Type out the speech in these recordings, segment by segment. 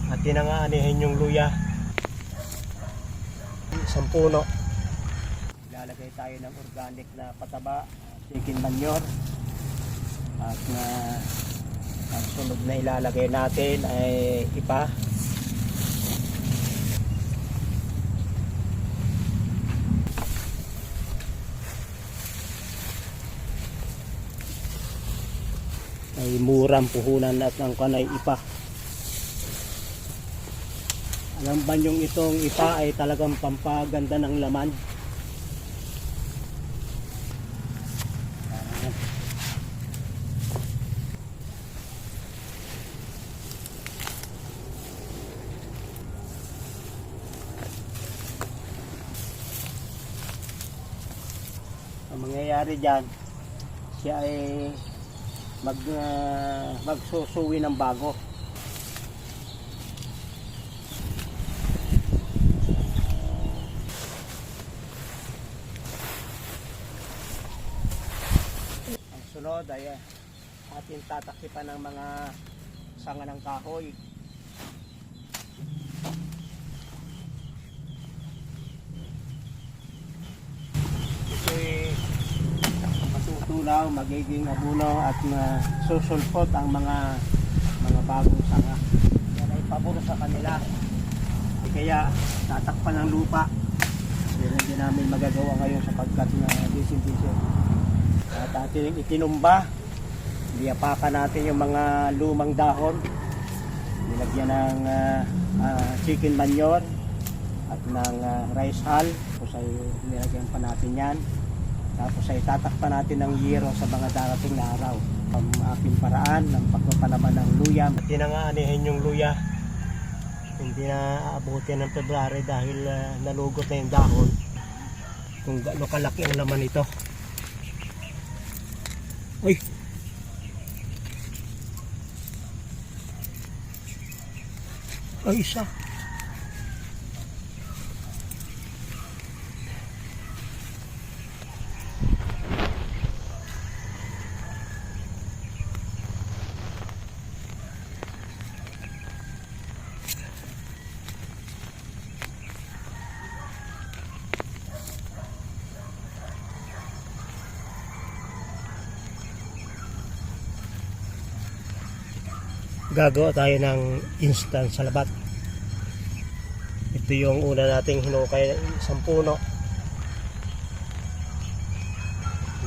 at tinangaanihin yung luya. Isang puno. Ilalagay tayo ng organic na pataba, chicken manure. At ang sunod na ilalagay natin ay ipa. Ay murang puhunan at ang kanay ipa. Alam ba yung itong ipa ay talagang pampaganda ng laman? Ang mangyayari dyan, siya ay magsusuwi ng bago. Ang sunod ay ating tatakipan ng mga sanga ng kahoy. Matutunaw, magiging abuno at susulpot ang mga bagong sanga. Yan ay pabor sa kanila. Kaya tatakpan ng lupa. Yan hindi namin magagawa ngayon sapagkat na disinfection. At ating itinumba. Liyapakan natin yung mga lumang dahon. Nilagyan ng chicken manure at ng rice hull. Tapos ay nilagyan pa natin yan. Tapos ay tatakpan natin ng yero sa mga darating na araw. Ang aking paraan ng pagpapalaman ng luya. Tinangaanihin yung luya. Hindi na aabutin ng February dahil nalugot na yung dahon. Kung gaano kalaki ang laman ito. Ay! Ay, isa. Gagawa tayo ng instant salabat. Ito yung una nating hinukay ng isang puno.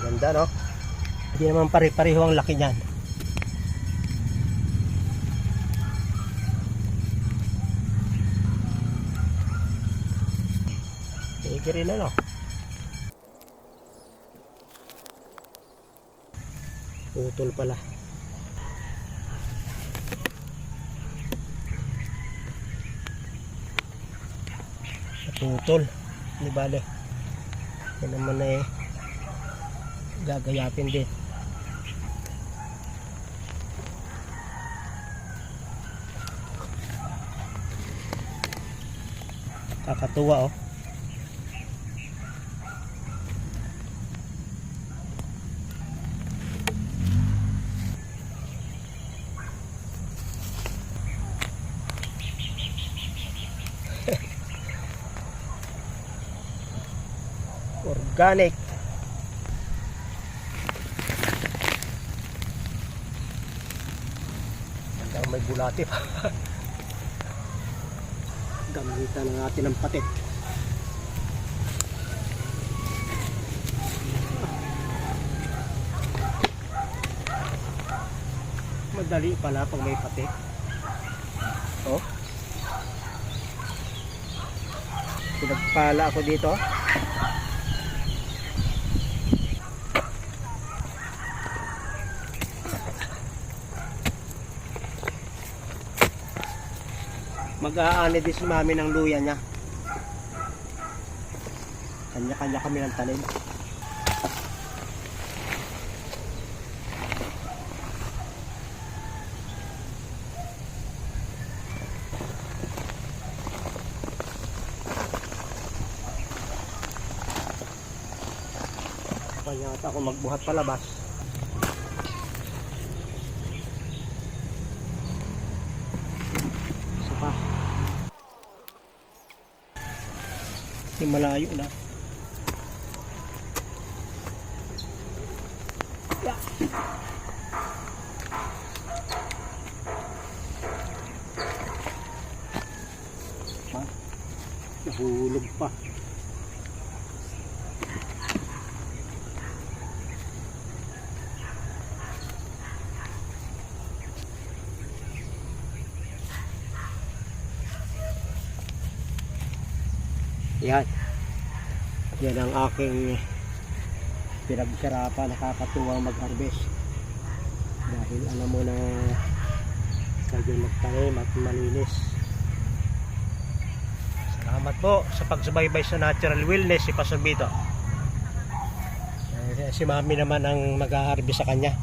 Ganda, no? Hindi naman pare-pareho ang laki niyan. Sige rin na, no? Putol pala. Putol, di bale. Yan naman ay gagayapin din. Kakatuwa, oh. Organic. Hanggang may bulati pa. Gamitan ng atin ng patit. Madali pala pag may patit. Oh. Pinagpala ako dito. Mag-aani din si mami ng luya niya. Kanya-kanya kami ng talim. Kanya ata ako magbuhat palabas. Isa pa. natin malayo na. Yeah. Nahulog pa. Yan. Yan ang aking pinagsarapan, nakakatuwang mag-harvest. Dahil alam mo na medyo magtanim at malinis. Salamat po sa pagsubaybay sa Natural Wellness si Pastor Vito. Si Mami naman ang mag-harvest sa kanya.